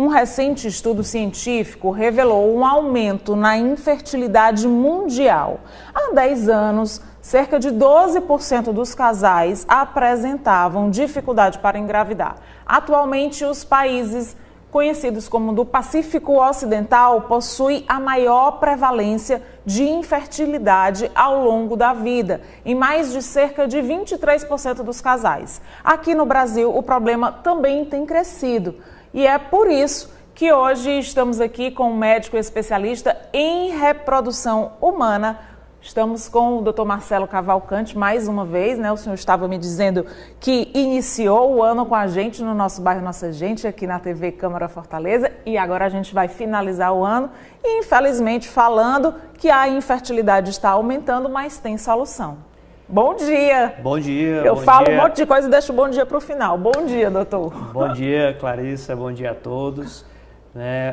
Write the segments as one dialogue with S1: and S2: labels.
S1: Um recente estudo científico revelou um aumento na infertilidade mundial. Há 10 anos, cerca de 12% dos casais apresentavam dificuldade para engravidar. Atualmente, os países conhecidos como do Pacífico Ocidental possuem a maior prevalência de infertilidade ao longo da vida, em mais de cerca de 23% dos casais. Aqui no Brasil, o problema também tem crescido. E é por isso que hoje estamos aqui com um médico especialista em reprodução humana. Estamos com o Dr. Marcelo Cavalcante mais uma vez, né? O senhor estava me dizendo que iniciou o ano com a gente no nosso bairro Nossa Gente, aqui na TV Câmara Fortaleza, e agora a gente vai finalizar o ano e, infelizmente, falando que a infertilidade está aumentando, mas tem solução. Bom dia!
S2: Bom dia!
S1: Eu falo um monte de coisa e deixo o bom dia para o final. Bom dia, doutor!
S2: Bom dia, Clarissa, bom dia a todos.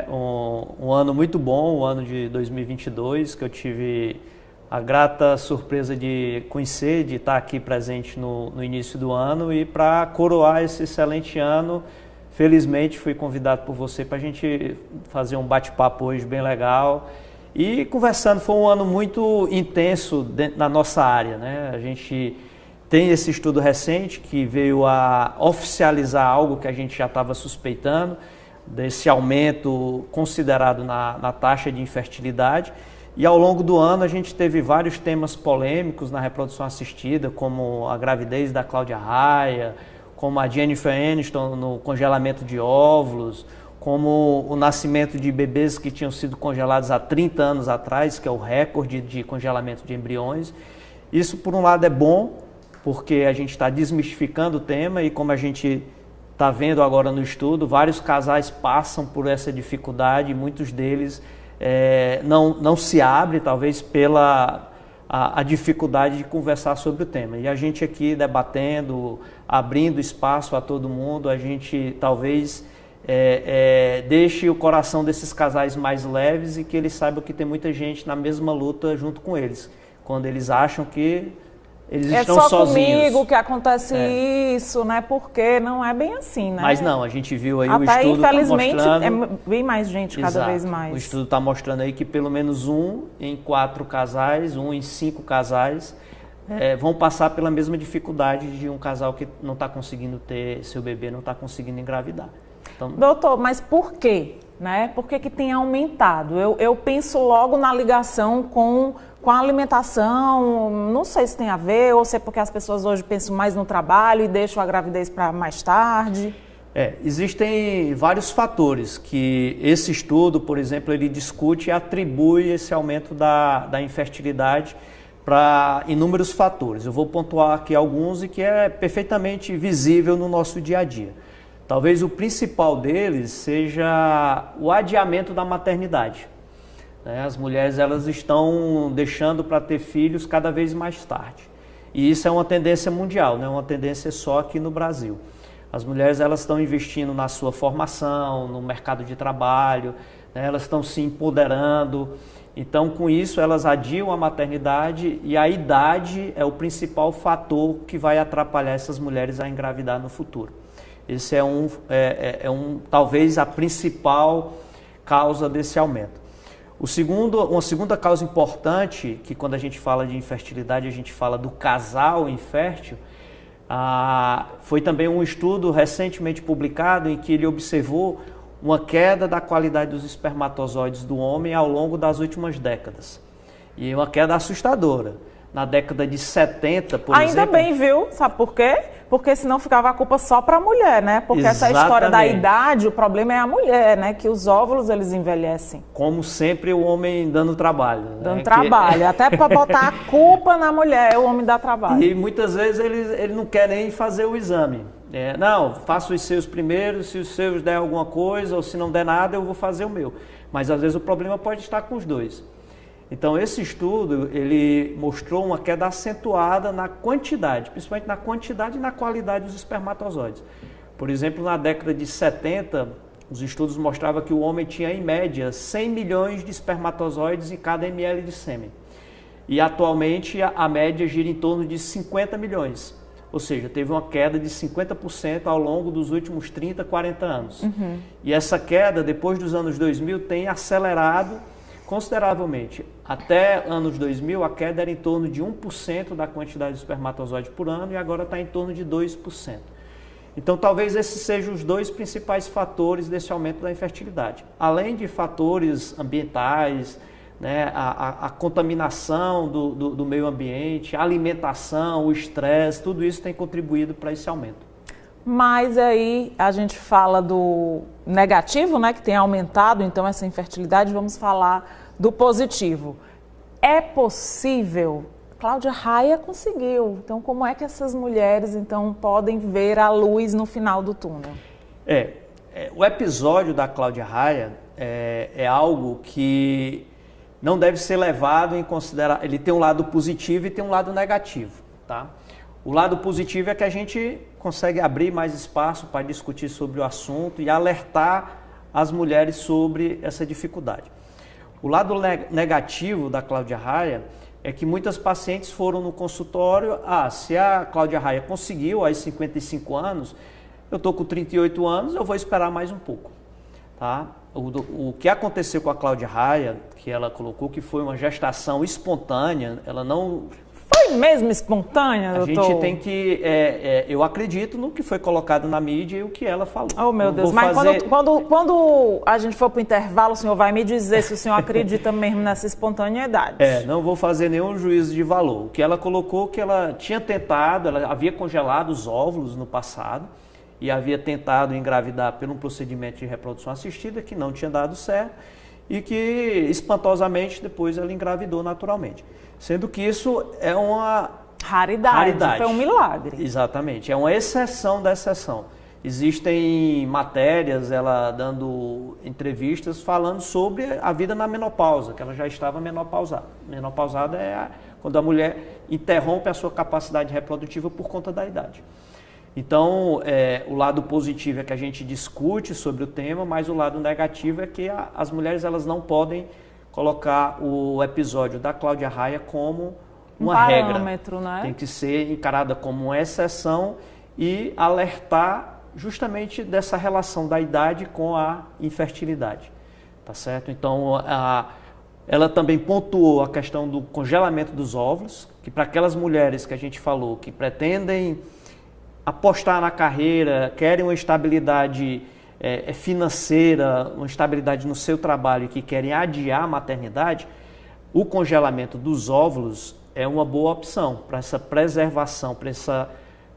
S2: Um ano muito bom, o ano de 2022, que eu tive a grata surpresa de conhecer, de estar aqui presente no início do ano, e para coroar esse excelente ano, felizmente fui convidado por você para a gente fazer um bate-papo hoje bem legal. E conversando, foi um ano muito intenso na nossa área, né? A gente tem esse estudo recente que veio a oficializar algo que a gente já estava suspeitando, desse aumento considerado na taxa de infertilidade. E ao longo do ano a gente teve vários temas polêmicos na reprodução assistida, como a gravidez da Cláudia Raia, como a Jennifer Aniston no congelamento de óvulos, como o nascimento de bebês que tinham sido congelados há 30 anos atrás, que é o recorde de congelamento de embriões. Isso, por um lado, é bom, porque a gente está desmistificando o tema e, como a gente está vendo agora no estudo, vários casais passam por essa dificuldade e muitos deles não se abrem, talvez pela a dificuldade de conversar sobre o tema. E a gente aqui debatendo, abrindo espaço a todo mundo, a gente talvez deixe o coração desses casais mais leves e que eles saibam que tem muita gente na mesma luta junto com eles, quando eles acham que eles estão sozinhos. É só comigo
S1: que acontece isso, né? Porque não é bem assim, né?
S2: Mas não, a gente viu aí
S1: até
S2: o estudo
S1: infelizmente
S2: tá mostrando,
S1: é bem mais gente cada vez mais.
S2: O estudo está mostrando aí que pelo menos 1 em 4 casais, 1 em 5 casais vão passar pela mesma dificuldade de um casal que não está conseguindo ter seu bebê, não está conseguindo engravidar. Então,
S1: doutor, mas por quê? Né? Por que tem aumentado? Eu penso logo na ligação com a alimentação, não sei se tem a ver, ou se é porque as pessoas hoje pensam mais no trabalho e deixam a gravidez para mais tarde.
S2: Existem vários fatores que esse estudo, por exemplo, ele discute e atribui esse aumento da infertilidade para inúmeros fatores. Eu vou pontuar aqui alguns e que é perfeitamente visível no nosso dia a dia. Talvez o principal deles seja o adiamento da maternidade. As mulheres elas estão deixando para ter filhos cada vez mais tarde. E isso é uma tendência mundial, não é uma tendência só aqui no Brasil. As mulheres elas estão investindo na sua formação, no mercado de trabalho, né? Elas estão se empoderando. Então, com isso, elas adiam a maternidade e a idade é o principal fator que vai atrapalhar essas mulheres a engravidar no futuro. Esse talvez a principal causa desse aumento. Uma segunda causa importante, que quando a gente fala de infertilidade, a gente fala do casal infértil, foi também um estudo recentemente publicado em que ele observou uma queda da qualidade dos espermatozoides do homem ao longo das últimas décadas. E uma queda assustadora. Na década de 70, por exemplo...
S1: Ainda bem, viu? Sabe por quê? Porque senão ficava a culpa só para a mulher, né? Porque essa história da idade, o problema é a mulher, né? Que os óvulos, eles envelhecem.
S2: Como sempre, o homem dando trabalho.
S1: Dando trabalho. Até para botar a culpa na mulher, o homem dá trabalho.
S2: E muitas vezes ele não quer nem fazer o exame. Não, faço os seus primeiro, se os seus der alguma coisa, ou se não der nada, eu vou fazer o meu. Mas às vezes o problema pode estar com os dois. Então, esse estudo, ele mostrou uma queda acentuada na quantidade, principalmente na quantidade e na qualidade dos espermatozoides. Por exemplo, na década de 70, os estudos mostravam que o homem tinha, em média, 100 milhões de espermatozoides em cada ml de sêmen. E, atualmente, a média gira em torno de 50 milhões. ou seja, teve uma queda de 50% ao longo dos últimos 30, 40 anos. E essa queda, depois dos anos 2000, tem acelerado consideravelmente. Até anos 2000, a queda era em torno de 1% da quantidade de espermatozoide por ano e agora está em torno de 2%. Então, talvez esses sejam os dois principais fatores desse aumento da infertilidade. Além de fatores ambientais, né, a contaminação do meio ambiente, a alimentação, o estresse, tudo isso tem contribuído para esse aumento.
S1: Mas aí a gente fala do negativo, né, que tem aumentado então essa infertilidade, vamos falar do positivo. É possível? Cláudia Raia conseguiu. Então, como é que essas mulheres então podem ver a luz no final do túnel?
S2: O episódio da Cláudia Raia é algo que não deve ser levado em consideração. Ele tem um lado positivo e tem um lado negativo, tá? O lado positivo é que a gente consegue abrir mais espaço para discutir sobre o assunto e alertar as mulheres sobre essa dificuldade. O lado negativo da Cláudia Raia é que muitas pacientes foram no consultório, se a Cláudia Raia conseguiu aos 55 anos, eu estou com 38 anos, eu vou esperar mais um pouco. Tá? O que aconteceu com a Cláudia Raia, que ela colocou que foi uma gestação espontânea, ela não...
S1: Foi mesmo espontânea, doutor?
S2: A gente tem que... eu acredito no que foi colocado na mídia e o que ela falou.
S1: Oh, meu Deus. Mas quando a gente for para o intervalo, o senhor vai me dizer se o senhor acredita mesmo nessa espontaneidade.
S2: Não vou fazer nenhum juízo de valor. O que ela colocou, que ela tinha tentado, ela havia congelado os óvulos no passado e havia tentado engravidar por um procedimento de reprodução assistida que não tinha dado certo e que, espantosamente, depois ela engravidou naturalmente. Sendo que isso é uma raridade.
S1: Foi um milagre.
S2: Exatamente, é uma exceção da exceção. Existem matérias, ela dando entrevistas falando sobre a vida na menopausa, que ela já estava menopausada. Menopausada é quando a mulher interrompe a sua capacidade reprodutiva por conta da idade. Então, o lado positivo é que a gente discute sobre o tema, mas o lado negativo é que as mulheres elas não podem colocar o episódio da Cláudia Raia como uma regra.
S1: Né?
S2: Tem que ser encarada como uma exceção e alertar justamente dessa relação da idade com a infertilidade. Tá certo? Então, ela também pontuou a questão do congelamento dos óvulos, que para aquelas mulheres que a gente falou, que pretendem apostar na carreira, querem uma estabilidade financeira, uma estabilidade no seu trabalho e que querem adiar a maternidade, o congelamento dos óvulos é uma boa opção para essa preservação,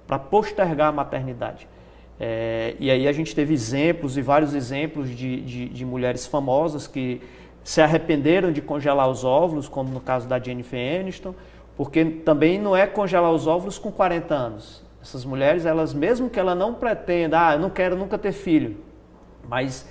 S2: para postergar a maternidade. E aí a gente teve exemplos e vários exemplos de mulheres famosas que se arrependeram de congelar os óvulos, como no caso da Jennifer Aniston, porque também não é congelar os óvulos com 40 anos. Essas mulheres, elas mesmo que ela não pretenda, eu não quero nunca ter filho, mas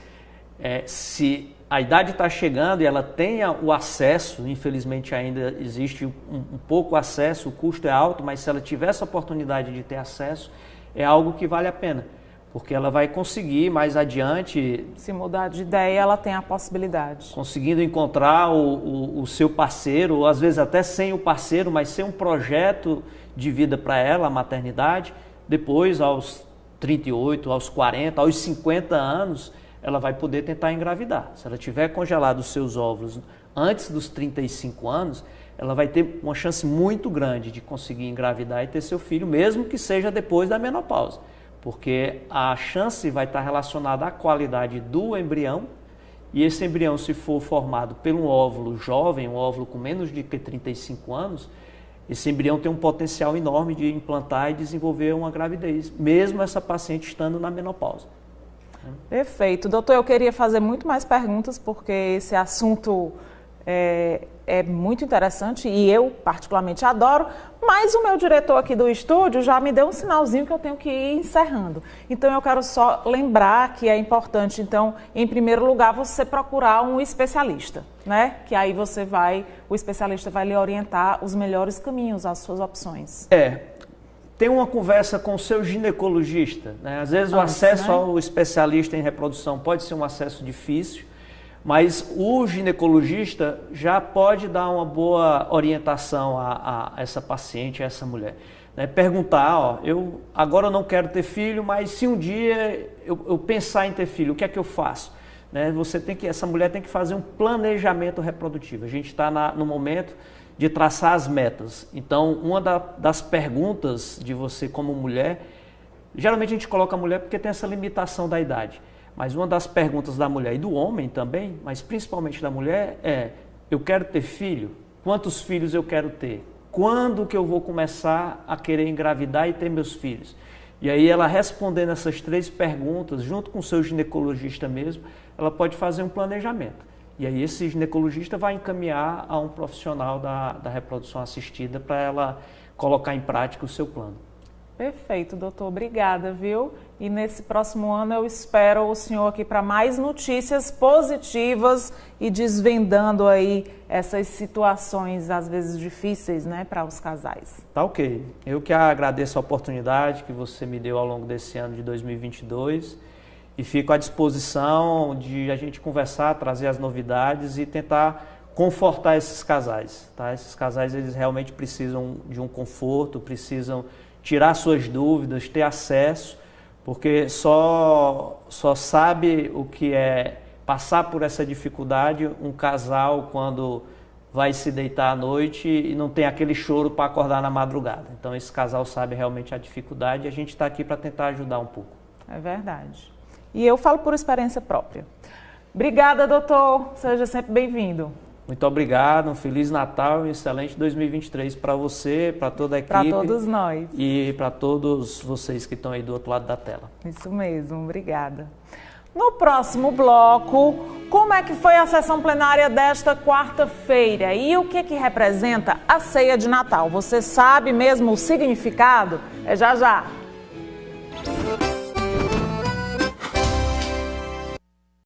S2: se a idade está chegando e ela tenha o acesso, infelizmente ainda existe um pouco acesso, o custo é alto, mas se ela tiver essa oportunidade de ter acesso, é algo que vale a pena, porque ela vai conseguir mais adiante...
S1: Se mudar de ideia, ela tem a possibilidade.
S2: Conseguindo encontrar o seu parceiro, ou às vezes até sem o parceiro, mas sem um projeto de vida para ela, a maternidade, depois aos 38, aos 40, aos 50 anos, ela vai poder tentar engravidar. Se ela tiver congelado os seus óvulos antes dos 35 anos, ela vai ter uma chance muito grande de conseguir engravidar e ter seu filho, mesmo que seja depois da menopausa, porque a chance vai estar relacionada à qualidade do embrião, e esse embrião, se for formado por um óvulo jovem, um óvulo com menos de 35 anos, esse embrião tem um potencial enorme de implantar e desenvolver uma gravidez, mesmo essa paciente estando na menopausa.
S1: Perfeito. Doutor, eu queria fazer muito mais perguntas, porque esse assunto é muito interessante e eu particularmente adoro, mas o meu diretor aqui do estúdio já me deu um sinalzinho que eu tenho que ir encerrando. Então eu quero só lembrar que é importante, então, em primeiro lugar, você procurar um especialista, né? Que aí o especialista vai lhe orientar os melhores caminhos, as suas opções.
S2: Tem uma conversa com o seu ginecologista, né? Às vezes o acesso ao especialista em reprodução pode ser um acesso difícil, mas o ginecologista já pode dar uma boa orientação a essa paciente, a essa mulher. Né? Perguntar, ó, agora eu não quero ter filho, mas se um dia eu pensar em ter filho, o que é que eu faço? Né? Essa mulher tem que fazer um planejamento reprodutivo. A gente está no momento de traçar as metas. Então, uma das perguntas de você como mulher, geralmente a gente coloca a mulher porque tem essa limitação da idade, mas uma das perguntas da mulher e do homem também, mas principalmente da mulher é: eu quero ter filho? Quantos filhos eu quero ter? Quando que eu vou começar a querer engravidar e ter meus filhos? E aí ela respondendo essas 3 perguntas, junto com o seu ginecologista mesmo, ela pode fazer um planejamento. E aí esse ginecologista vai encaminhar a um profissional da reprodução assistida para ela colocar em prática o seu plano.
S1: Perfeito, doutor. Obrigada, viu? E nesse próximo ano eu espero o senhor aqui para mais notícias positivas e desvendando aí essas situações, às vezes difíceis, né, para os casais.
S2: Tá ok. Eu que agradeço a oportunidade que você me deu ao longo desse ano de 2022 e fico à disposição de a gente conversar, trazer as novidades e tentar confortar esses casais, tá? Esses casais, eles realmente precisam de um conforto, precisam tirar suas dúvidas, ter acesso, porque só sabe o que é passar por essa dificuldade um casal quando vai se deitar à noite e não tem aquele choro para acordar na madrugada. Então esse casal sabe realmente a dificuldade e a gente está aqui para tentar ajudar um pouco.
S1: É verdade. E eu falo por experiência própria. Obrigada, doutor. Seja sempre bem-vindo.
S2: Muito obrigado, um Feliz Natal e um excelente 2023 para você, para toda a equipe.
S1: Para todos nós.
S2: E para todos vocês que estão aí do outro lado da tela.
S1: Isso mesmo, obrigada. No próximo bloco, como é que foi a sessão plenária desta quarta-feira e o que representa a ceia de Natal? Você sabe mesmo o significado? É já já.